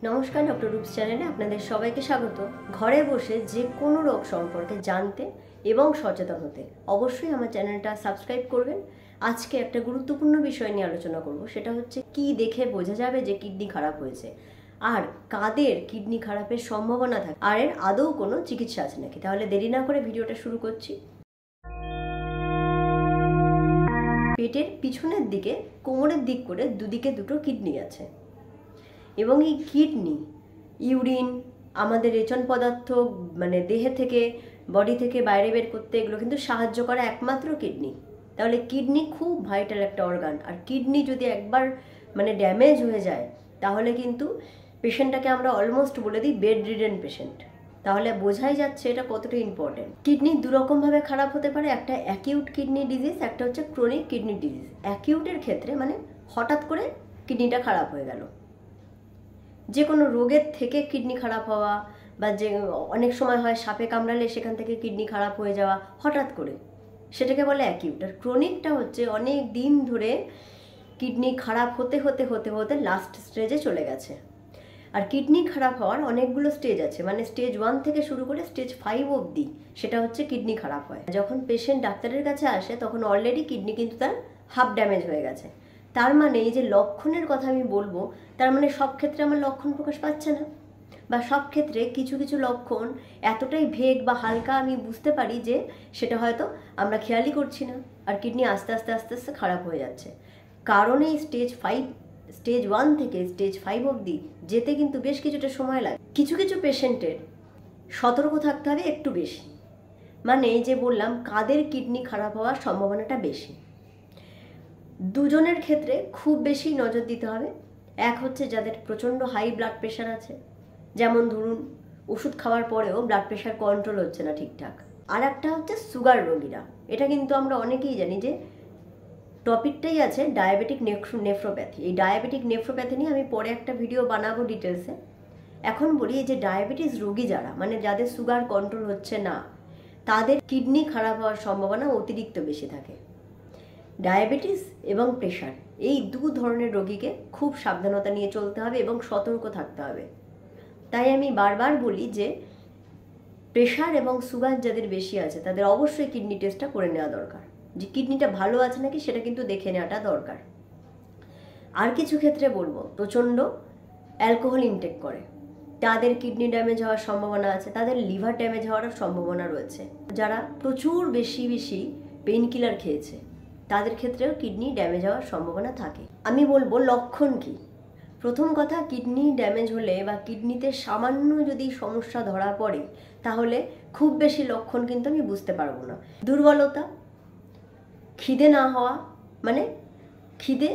নমস্কার, ডক্টর রূপস চ্যানেলে আপনাদের সবাইকে স্বাগত। ঘরে বসে যে কোনো রোগ সম্পর্কে জানতে এবং সচেতন হতে অবশ্যই আমার চ্যানেলটা সাবস্ক্রাইব করবেন। আজকে একটা গুরুত্বপূর্ণ বিষয় নিয়ে আলোচনা করব, সেটা হচ্ছে কি দেখে বোঝা যাবে যে কিডনি খারাপ হয়েছে, আর কাদের কিডনি খারাপের সম্ভাবনা থাকে, আর এর আদৌ কোনো চিকিৎসা আছে নাকি। তাহলে দেরি না করে ভিডিওটা শুরু করছি। পেটের পিছনের দিকে কোমরের দিক করে দুদিকে দুটো কিডনি আছে, এবং এই কিডনি ইউরিন, আমাদের রেচন পদার্থ দেহে থেকে বডি থেকে বাইরে বের করতে এগুলো কিন্তু সাহায্য করে একমাত্র কিডনি। তাহলে কিডনি খুব ভাইটাল একটা অর্গান, আর কিডনি যদি একবার ড্যামেজ হয়ে যায় তাহলে কিন্তু পেশেন্টটাকে আমরা অলমোস্ট বলে দিই বেড রিডেন পেশেন্ট। তাহলে বোঝাই যাচ্ছে এটা কতটা ইম্পর্টেন্ট। কিডনি দুরকমভাবে খারাপ হতে পারে, একটা অ্যাকিউট কিডনি ডিজিজ, একটা হচ্ছে ক্রনিক কিডনি ডিজিজ। অ্যাকিউটের ক্ষেত্রে হঠাৎ করে কিডনিটা খারাপ হয়ে গেল, যে কোনো রোগের থেকে কিডনি খারাপ হওয়া, বা যে অনেক সময় হয় সাপে কামড়ালে সেখান থেকে কিডনি খারাপ হয়ে যাওয়া হঠাৎ করে, সেটাকে বলে অ্যাকিউট। আর ক্রনিকটা হচ্ছে অনেক দিন ধরে কিডনি খারাপ হতে হতে হতে হতে লাস্ট স্টেজে চলে গেছে। আর কিডনি খারাপ হওয়ার অনেকগুলো স্টেজ আছে, স্টেজ 1 থেকে শুরু করে স্টেজ 5 অবধি সেটা হচ্ছে কিডনি খারাপ হয়। যখন পেশেন্ট ডাক্তারের কাছে আসে তখন অলরেডি কিডনি কিন্তু তার হাফ ড্যামেজ হয়ে গেছে। তার এই যে লক্ষণের কথা আমি বলবো, তার সব ক্ষেত্রে আমার লক্ষণ প্রকাশ পাচ্ছে না, বা সব ক্ষেত্রে কিছু কিছু লক্ষণ এতটাই ভেগ বা হালকা আমি বুঝতে পারি যে সেটা হয়তো আমরা খেয়ালই করছি না, আর কিডনি আস্তে আস্তে আস্তে আস্তে খারাপ হয়ে যাচ্ছে। কারণ এই স্টেজ 1 থেকে স্টেজ 5 অবধি যেতে কিন্তু বেশ কিছুটা সময় লাগে। কিছু কিছু পেশেন্টের সতর্ক থাকতে হবে একটু বেশি। এই যে বললাম কাদের কিডনি খারাপ হওয়ার সম্ভাবনাটা বেশি, দুজনের ক্ষেত্রে খুব বেশি নজর দিতে হবে। এক হচ্ছে যাদের প্রচণ্ড হাই ব্লাড প্রেশার আছে, যেমন ধরুন ওষুধ খাওয়ার পরেও ব্লাড প্রেশার কন্ট্রোল হচ্ছে না ঠিকঠাক। আর একটা হচ্ছে সুগার রোগীরা। এটা কিন্তু আমরা অনেকেই জানি যে টপিকটাই আছে ডায়াবেটিক নেফ্রোপ্যাথি। এই ডায়াবেটিক নেফ্রোপ্যাথি নিয়ে আমি পরে একটা ভিডিও বানাবো ডিটেলসে। এখন বলি এই যে ডায়াবেটিস রোগী যারা, যাদের সুগার কন্ট্রোল হচ্ছে না, তাদের কিডনি খারাপ হওয়ার সম্ভাবনা অতিরিক্ত বেশি থাকে। ডায়াবেটিস এবং প্রেশার, এই দু ধরনের রোগীকে খুব সাবধানতা নিয়ে চলতে হবে এবং সতর্ক থাকতে হবে। তাই আমি বারবার বলি যে প্রেশার এবং সুগার যাদের বেশি আছে তাদের অবশ্যই কিডনি টেস্টটা করে নেওয়া দরকার, যে কিডনিটা ভালো আছে নাকি সেটা কিন্তু দেখে নেওয়াটা দরকার। আর কিছু ক্ষেত্রে বলবো প্রচণ্ড অ্যালকোহল ইনটেক করে, তাদের কিডনি ড্যামেজ হওয়ার সম্ভাবনা আছে, তাদের লিভার ড্যামেজ হওয়ার সম্ভাবনা রয়েছে। যারা প্রচুর বেশি বেশি পেইন কিলার খেয়েছে তাদের ক্ষেত্রেও কিডনি ড্যামেজ হওয়ার সম্ভাবনা থাকে। আমি বলবো লক্ষণ কি। প্রথম কথা, কিডনি ড্যামেজ হলে বা কিডনিতে সামান্য যদি সমস্যা ধরা পড়ে তাহলে খুব বেশি লক্ষণ কিন্তু আমি বুঝতে পারবো না। দুর্বলতা, খিদে না হওয়া, খিদে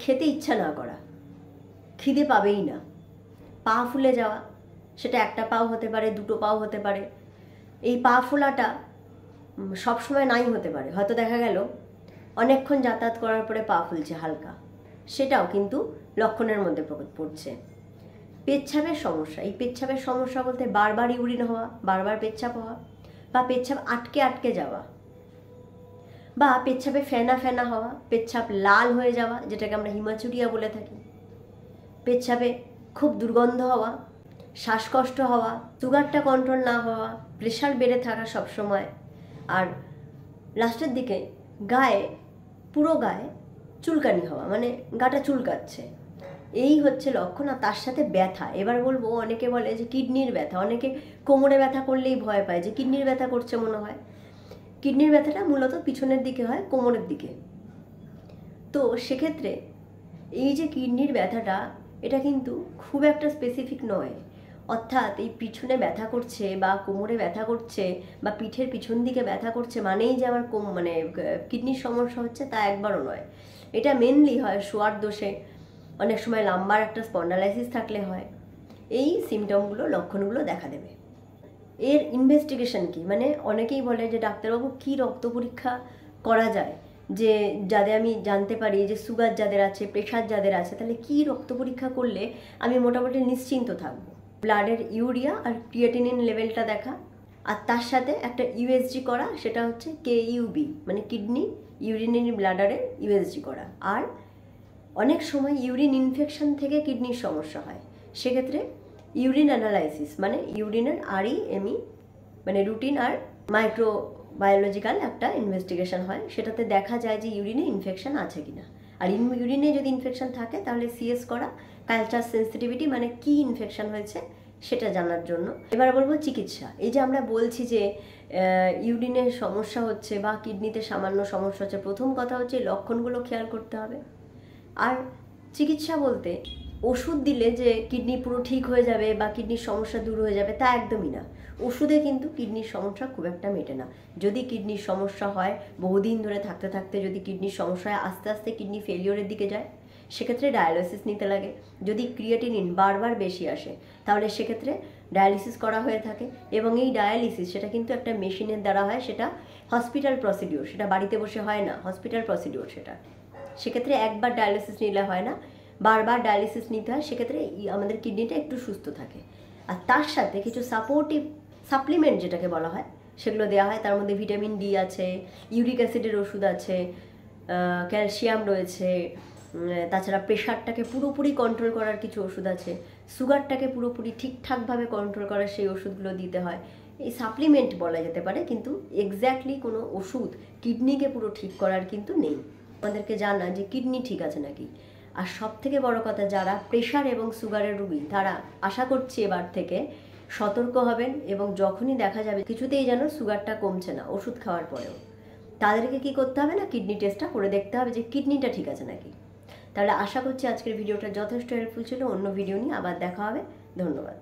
খেতে ইচ্ছা না করা, খিদে পাবেই না, পা ফুলে যাওয়া, সেটা একটা পাও হতে পারে, দুটো পাও হতে পারে। এই পা ফোলাটা সবসময় নাই হতে পারে, হয়তো দেখা গেল অনেকক্ষণ যাতায়াত করার পরে পা ফুলছে হালকা, সেটাও কিন্তু লক্ষণের মধ্যে পড়ছে। পেচ্ছাপের সমস্যা, এই পেচ্ছাপের সমস্যা বলতে বারবার ইউরিন হওয়া, বারবার পেচ্ছাপ হওয়া, বা পেচ্ছাপ আটকে আটকে যাওয়া, বা পেচ্ছাপে ফেনা ফেনা হওয়া, পেচ্ছাপ লাল হয়ে যাওয়া যেটাকে আমরা হিমাচুরিয়া বলে থাকি, পেচ্ছাপে খুব দুর্গন্ধ হওয়া, শ্বাসকষ্ট হওয়া, সুগারটা কন্ট্রোল না হওয়া, প্রেশার বেড়ে থাকা সবসময়, আর লাস্টের দিকে পুরো গায়ে চুলকানি হওয়া, গাটা চুলকাচ্ছে, এই হচ্ছে লক্ষণ। আর তার সাথে ব্যথা। এবার বলবো, অনেকে বলে যে কিডনির ব্যথা, অনেকে কোমরে ব্যথা করলেই ভয় পায় যে কিডনির ব্যথা করছে মনে হয়। কিডনির ব্যথাটা মূলত পিছনের দিকে হয়, কোমরের দিকে। তো সেক্ষেত্রে এই যে কিডনির ব্যথাটা, এটা কিন্তু খুব একটা স্পেসিফিক নয়। অর্থাৎ এই পিছনে ব্যথা করছে বা কোমরে ব্যথা করছে বা পিঠের পিছন দিকে ব্যথা করছে মানেই যে আমার কিডনির সমস্যা হচ্ছে তা একবারও নয়। এটা মেনলি হয় শোয়ার দোষে, অনেক সময় লাম্বার একটা স্পন্ডালাইসিস থাকলে হয়। এই সিমটমগুলো, লক্ষণগুলো দেখা দেবে। এর ইনভেস্টিগেশন কি, অনেকেই বলে যে ডাক্তারবাবু কি রক্ত পরীক্ষা করা যায়, যে যাদের আমি জানতে পারি যে সুগার যাদের আছে, প্রেশার যাদের আছে, তাহলে কি রক্ত পরীক্ষা করলে আমি মোটামুটি নিশ্চিন্ত থাকবো। ব্লাডের ইউরিয়া আর ক্রিয়েটিনিন লেভেলটা দেখা, আর তার সাথে একটা ইউএসজি করা, সেটা হচ্ছে KUB, কিডনি ইউরিনারি ব্লাডারের ইউএসজি করা। আর অনেক সময় ইউরিন ইনফেকশন থেকে কিডনির সমস্যা হয়, সেক্ষেত্রে ইউরিন অ্যানালাইসিস মানে ইউরিনের REME মানে রুটিন আর মাইক্রোবায়োলজিক্যাল একটা ইনভেস্টিগেশন হয়, সেটাতে দেখা যায় যে ইউরিনে ইনফেকশন আছে কিনা। আর ইউরিনে যদি ইনফেকশন থাকে তাহলে CS করা, কালচার সেন্সিটিভিটি মানে কি ইনফেকশন হয়েছে সেটা জানার জন্য। এবার বলবো চিকিৎসা। এই যে আমরা বলছি যে ইউরিনের সমস্যা হচ্ছে বা কিডনিতে সামান্য সমস্যা হচ্ছে, প্রথম কথা হচ্ছে লক্ষণগুলো খেয়াল করতে হবে। আর চিকিৎসা বলতে ওষুধ দিলে যে কিডনি পুরো ঠিক হয়ে যাবে বা কিডনির সমস্যা দূর হয়ে যাবে তা একদমই না। ওষুধে কিন্তু কিডনির সমস্যা খুব একটা মেটে না। যদি কিডনির সমস্যা হয়, বহুদিন ধরে থাকতে থাকতে যদি কিডনির সমস্যা হয়, আস্তে আস্তে কিডনি ফেলিওরের দিকে যায়, সেক্ষেত্রে ডায়ালিসিস নিতে লাগে। যদি ক্রিয়েটিনিন বারবার বেশি আসে তাহলে সেক্ষেত্রে ডায়ালিসিস করা হয়ে থাকে। এবং এই ডায়ালিসিস সেটা কিন্তু একটা মেশিনের দ্বারা হয়, সেটা হসপিটাল প্রসিডিওর, সেটা বাড়িতে বসে হয় না, হসপিটাল প্রসিডিওর সেটা। সেক্ষেত্রে একবার ডায়ালিসিস নিলে হয় না, বারবার ডায়ালিসিস নিতে হয়। সেক্ষেত্রে আমাদের কিডনিটা একটু সুস্থ থাকে। আর তার সাথে কিছু সাপোর্টিভ সাপ্লিমেন্ট যেটাকে বলা হয় সেগুলো দেওয়া হয়। তার মধ্যে ভিটামিন ডি আছে, ইউরিক অ্যাসিডের ওষুধ আছে, ক্যালসিয়াম রয়েছে, তাছাড়া প্রেশারটাকে পুরোপুরি কন্ট্রোল করার কিছু ওষুধ আছে, সুগারটাকে পুরোপুরি ঠিকঠাকভাবে কন্ট্রোল করার সেই ওষুধগুলো দিতে হয়। এই সাপ্লিমেন্ট বলা যেতে পারে, কিন্তু এক্স্যাক্টলি কোনো ওষুধ কিডনিকে পুরো ঠিক করার কিন্তু নেই। আমাদেরকে জানা যে কিডনি ঠিক আছে নাকি। আর সব থেকে বড় কথা, যারা প্রেশার এবং সুগারের রোগী তারা আশা করছি এবার থেকে সতর্ক হবেন, এবং যখনই দেখা যাবে কিছুতেই যেন সুগারটা কমছে না ওষুধ খাওয়ার পরেও, তাদেরকে কি করতে হবে না, কিডনি টেস্টটা করে দেখতে হবে যে কিডনিটা ঠিক আছে নাকি। তাহলে আশা করছি আজকের ভিডিওটা যথেষ্ট হেল্পফুল ছিল। অন্য ভিডিও নিয়ে আবার দেখা হবে। ধন্যবাদ।